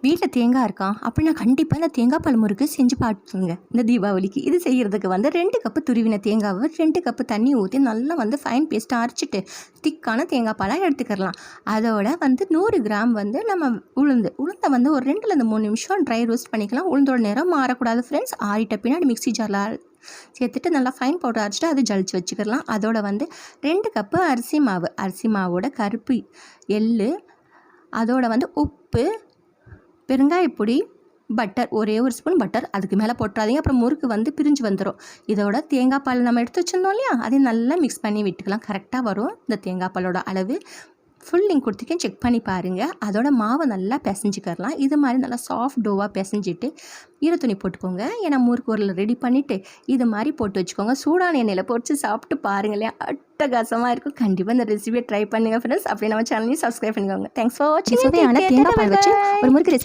வீட்டில் தேங்காய் இருக்கா அப்படின்னா கண்டிப்பாக இந்த தேங்காய் பால் முறுக்கு செஞ்சு பார்த்துங்க இந்த தீபாவளிக்கு. இது செய்கிறதுக்கு 2 கப்பு துருவின தேங்காவை 2 கப்பு தண்ணி ஊற்றி நல்லா ஃபைன் பேஸ்ட்டாக அரைச்சிட்டு திக்கான தேங்காய் பாலாக எடுத்துக்கிடலாம். அதோட 100 கிராம் நம்ம உளுந்தை ஒரு 2லேருந்து 3 நிமிஷம் ட்ரை ரோஸ்ட் பண்ணிக்கலாம். உளுந்தோட நேரம் மாறக்கூடாது ஃப்ரெண்ட்ஸ். ஆறிட்ட பின்னாடி மிக்ஸி ஜாரில் சேர்த்துட்டு நல்லா ஃபைன் பவுடர் அரைச்சிட்டு அது ஜலிச்சு வச்சுக்கலாம். அதோட 2 கப்பு அரிசி மாவோட கருப்பு எள்ளு, அதோட உப்பு, பெருங்காயப்பொடி, பட்டர், ஒரே ஒரு ஸ்பூன் பட்டர், அதுக்கு மேலே போட்டுறாதீங்க, அப்புறம் முறுக்கு பிரிஞ்சு வந்துடும். இதோட தேங்காய் பால் நம்ம எடுத்து வச்சுருந்தோம் இல்லையா, அதை நல்லா மிக்ஸ் பண்ணி விட்டுக்கலாம். கரெக்டாக வரும் இந்த தேங்காய் பாலோட அளவு. ஃபுல் லிங்க் கொடுத்துருக்கேன், செக் பண்ணி பாருங்கள். அதோட மாவை நல்லா பிசைஞ்சிக்கலாம். இது மாதிரி நல்லா சாஃப்ட் டோவாக பிசைஞ்சிட்டு ஈரத்துணி போட்டுக்கோங்க. ஏன்னா முறுக்கு உருளை ரெடி பண்ணிவிட்டு இது மாதிரி போட்டு வச்சுக்கோங்க. சூடான எண்ணெயில் போட்டு சாப்பிட்டு பாருங்களேன், அட்டகாசமாக இருக்கும். கண்டிப்பாக இந்த ரெசிபியை ட்ரை பண்ணுங்கள் ஃப்ரெண்ட்ஸ். அப்படியே நம்ம சேனலையும் சப்ஸ்கிரைப் பண்ணிக்கோங்க. தேங்க்ஸ் ஃபார் வாட்சிங். தேங்காய் பால் வச்சு ஒரு முறுக்கு ரெசிபி